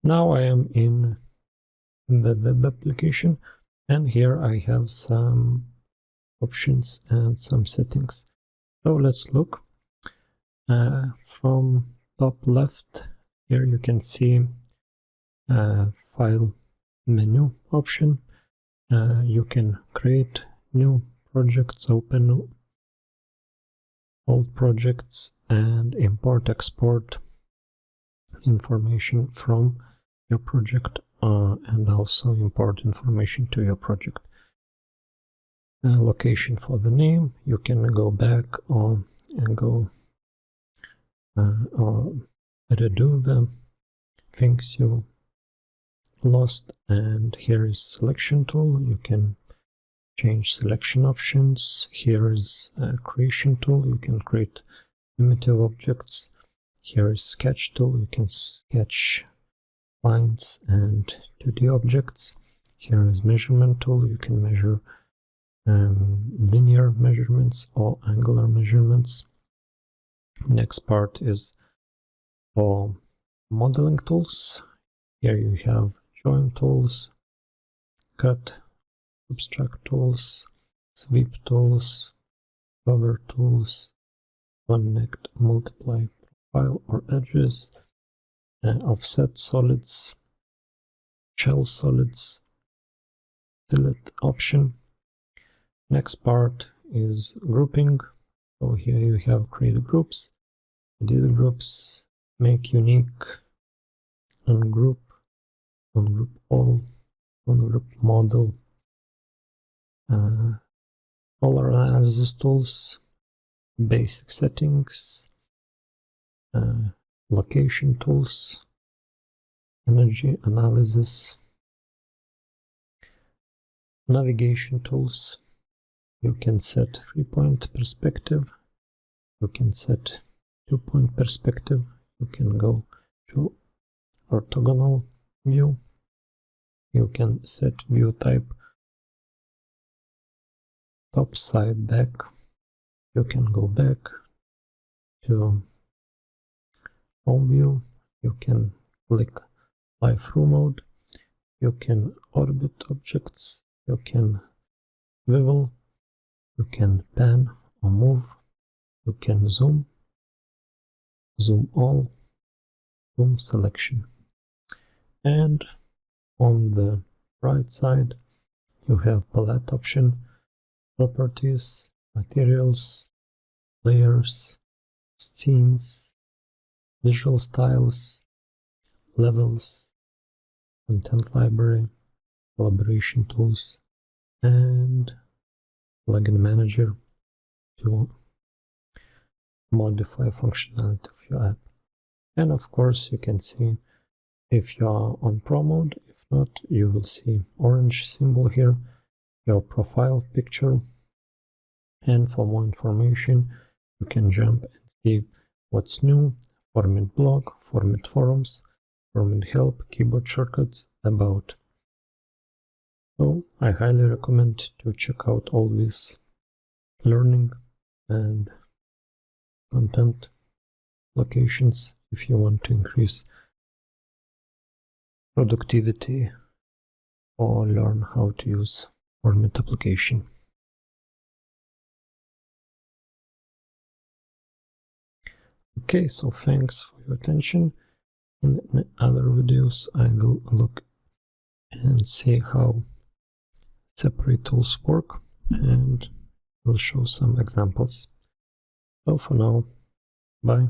Now I am in the web application, and here I have some options and some settings. So let's look. From top left, here you can see file menu option. You can create new projects, open old projects, and import, export information from your project, and also import information to your project. Location for the name, you can go back on and go or redo the things you lost. And here is selection tool, you can change selection options. Here is a creation tool, you can create primitive objects. Here is sketch tool, you can sketch lines and 2D objects. Here is measurement tool, you can measure linear measurements or angular measurements. Next part is for modeling tools. Here you have join tools, cut, subtract tools, sweep tools, cover tools, connect, multiply, profile or edges, offset solids, shell solids, delete option. Next part is grouping. So here you have create groups, edit groups, make unique, ungroup, ungroup all, ungroup model, color analysis tools, basic settings, location tools, energy analysis, navigation tools. You can set 3-point perspective, you can set 2-point perspective, you can go to orthogonal view, you can set view type top, side, back, you can go back to home view, you can click fly through mode, you can orbit objects, you can swivel, you can pan or move, you can zoom, zoom all, zoom selection. And on the right side you have palette option, properties, materials, layers, scenes, visual styles, levels, content library, collaboration tools, and plugin manager to modify functionality of your app. And of course you can see if you are on Pro mode. If not, you will see orange symbol here, your profile picture. And for more information you can jump and see what's new, FormIt blog, FormIt forums, FormIt help, keyboard shortcuts, about. So I highly recommend to check out all these learning and content locations if you want to increase productivity or learn how to use FormIt application. Okay, so thanks for your attention. In other videos I will look and see how separate tools work, and will show some examples. So for now, bye.